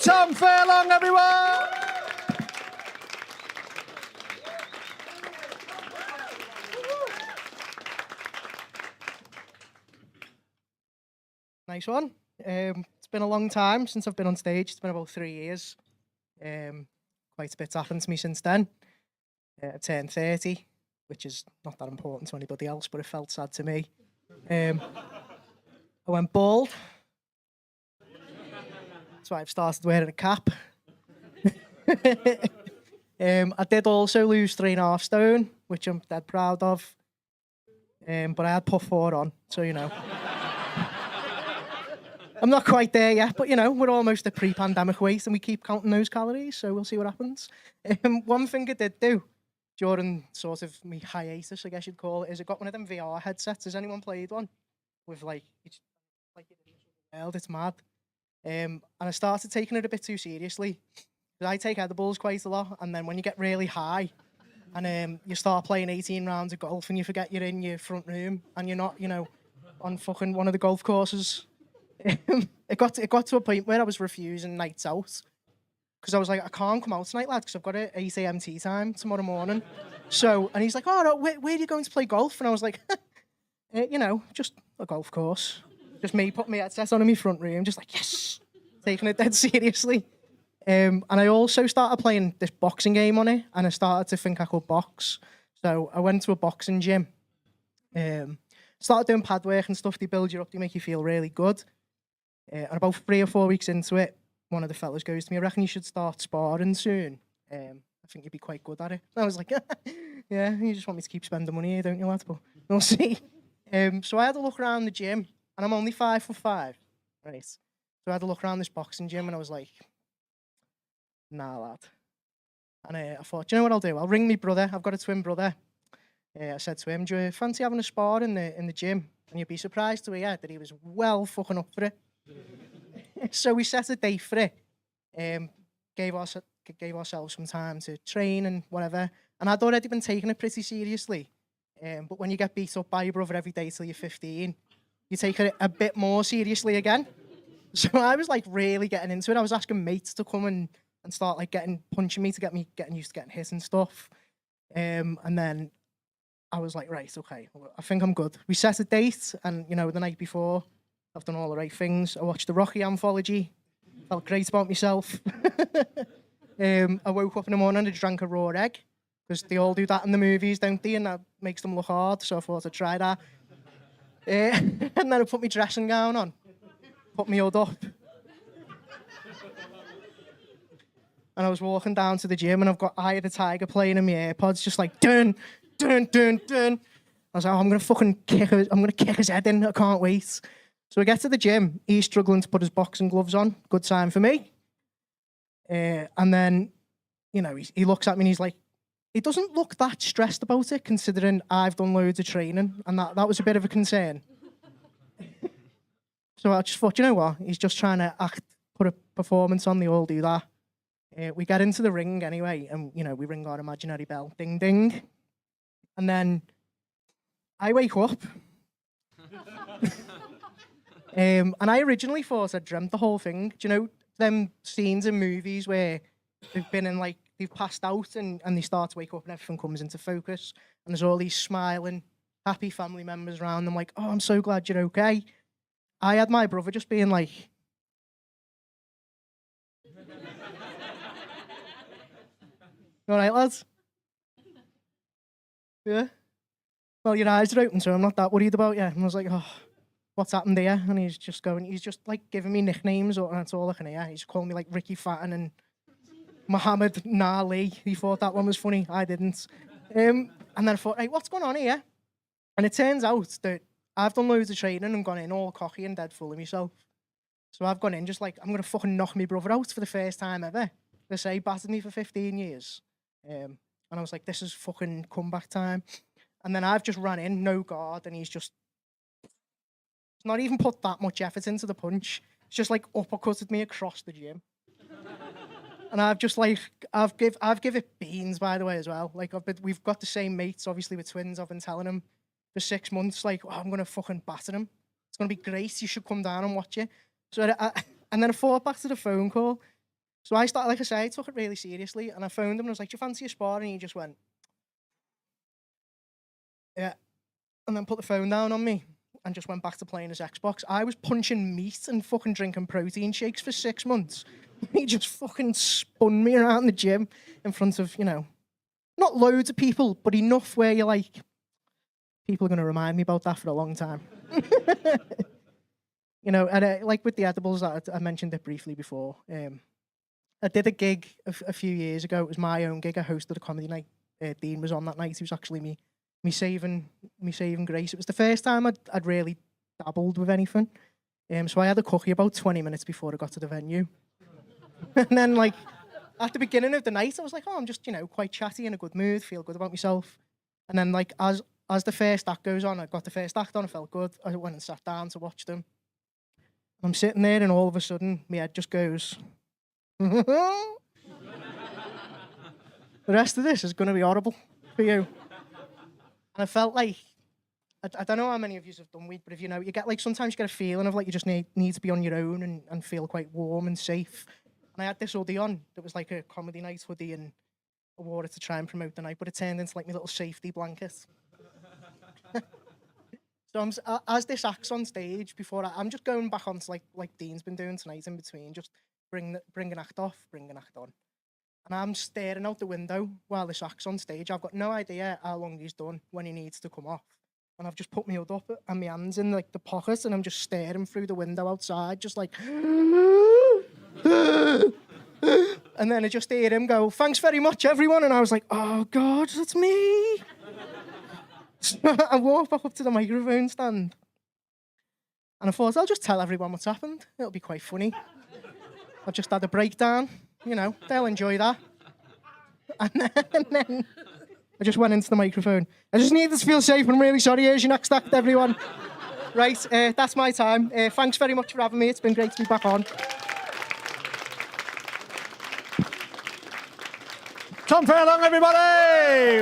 Tom Furlong, everyone! Nice one. It's been a long time since I've been on stage. It's been about 3 years. Quite a bit's happened to me since then. I turned 30, which is not that important to anybody else, but it felt sad to me. I went bald. That's why I've started wearing a cap. I did also lose 3.5 stone, which I'm dead proud of. But I had put 4 on, so you know. I'm not quite there yet, but you know, we're almost at pre-pandemic weight and we keep counting those calories, so we'll see what happens. One thing I did do during sort of my hiatus, I guess you'd call it, is I got one of them VR headsets. Has anyone played one? With like, it's like world, it's mad. And I started taking it a bit too seriously. I take edibles quite a lot, and then when you get really high and you start playing 18 rounds of golf and you forget you're in your front room and you're not, you know, on fucking one of the golf courses. It got to a point where I was refusing nights out because I was like, I can't come out tonight, lad, because I've got an 8 a.m. tea time tomorrow morning. So, and he's like, oh, no, where are you going to play golf? And I was like, you know, just a golf course. Just me putting my headset on in my front room, just like, yes, taking it dead seriously. And I also started playing this boxing game on it, and I started to think I could box. So I went to a boxing gym, started doing pad work and stuff. They build you up, they make you feel really good. And about 3 or 4 weeks into it, one of the fellas goes to me, I reckon you should start sparring soon. I think you'd be quite good at it. And I was like, yeah, you just want me to keep spending money here, don't you, lad? But we'll see. So I had a look around the gym, and I'm only 5'5", right? So I had a look around this boxing gym, and I was like, nah, lad. And I thought, do you know what I'll do? I'll ring my brother. I've got a twin brother. I said to him, do you fancy having a spar in the gym? And you'd be surprised to hear that he was well fucking up for it. So we set a date for it. Gave ourselves some time to train and whatever. And I'd already been taking it pretty seriously. But when you get beat up by your brother every day till you're 15, you take it a bit more seriously again. So I was like really getting into it. I was asking mates to come and start like punching me to get me getting used to getting hit and stuff. And then I was like, right, okay, I think I'm good. We set a date, and you know, the night before, I've done all the right things. I watched the Rocky anthology, felt great about myself. I woke up in the morning and drank a raw egg, because they all do that in the movies, don't they? And that makes them look hard, so I thought I'd try that. And then I put my dressing gown on, put my hood up. And I was walking down to the gym, and I've got Eye of the Tiger playing in my AirPods, just like, dun, dun, dun, dun. I was like, oh, I'm gonna kick his head in, I can't wait. So I get to the gym, he's struggling to put his boxing gloves on, good sign for me. And then, you know, he looks at me and he's like, he doesn't look that stressed about it, considering I've done loads of training, and that was a bit of a concern. So I just thought, you know what, he's just trying to put a performance on, they all do that. We get into the ring anyway, and, you know, we ring our imaginary bell, ding, ding. And then I wake up. And I originally thought I'd dreamt the whole thing. Do you know them scenes in movies where they've been in, like, they've passed out and they start to wake up and everything comes into focus and there's all these smiling, happy family members around them like, oh, I'm so glad you're okay. I had my brother just being like, you all right, lads? Yeah? Well, your eyes are open, so I'm not that worried about you. And I was like, oh, what's happened here? And he's just like giving me nicknames, and that's all I can hear. He's calling me like Ricky Fatton and Muhammad Nali. He thought that one was funny. I didn't. And then I thought, hey, what's going on here? And it turns out that I've done loads of training and gone in all cocky and dead full of myself. So I've gone in just like, I'm going to fucking knock my brother out for the first time ever. They say battered me for 15 years. And I was like, this is fucking comeback time. And then I've just ran in, no guard, and he's not even put that much effort into the punch. It's just like uppercutted me across the gym. And I've just like, I've give it beans, by the way, as well. Like, we've got the same mates, obviously, we're twins. I've been telling him for 6 months, like, oh, I'm going to fucking batter him. It's going to be great. You should come down and watch it. So and then I thought back to the phone call. So I started, like I say, I took it really seriously, and I phoned him and I was like, "Do you fancy a spar?" And he just went, "Yeah," and then put the phone down on me and just went back to playing his Xbox. I was punching meat and fucking drinking protein shakes for 6 months. He just fucking spun me around the gym in front of, not loads of people, but enough where you're like, people are going to remind me about that for a long time. And like with the edibles, I mentioned it briefly before. I did a gig a few years ago. It was my own gig. I hosted a comedy night. Dean was on that night. He was actually me saving grace. It was the first time I'd really dabbled with anything. So I had a cookie about 20 minutes before I got to the venue. And then, like, at the beginning of the night, I was like, oh, I'm just, quite chatty, in a good mood, feel good about myself. And then, like, as the first act goes on, I got the first act on, I felt good. I went and sat down to watch them. I'm sitting there, and all of a sudden, my head just goes... The rest of this is going to be horrible for you. And I felt like, I don't know how many of you have done weed, but if you get like, sometimes you get a feeling of like you just need to be on your own and feel quite warm and safe. And I had this hoodie on that was like a comedy night hoodie, and I wore it to try and promote the night, but it turned into like my little safety blanket. So as this act's on stage, I'm just going back on to like Dean's been doing tonight in between, just bring an act off, bring an act on. And I'm staring out the window while this act's on stage. I've got no idea how long he's done, when he needs to come off. And I've just put my hood up and my hands in like the pocket, and I'm just staring through the window outside, just like... And then I just hear him go, "Thanks very much, everyone." And I was like, oh, God, that's me. So I walked back up to the microphone stand. And I thought, I'll just tell everyone what's happened. It'll be quite funny. I've just had a breakdown. They'll enjoy that. And then I just went into the microphone. "I just need to feel safe. I'm really sorry. Here's your next act, everyone." Right, that's my time. Thanks very much for having me. It's been great to be back on. Tom Furlong, everybody!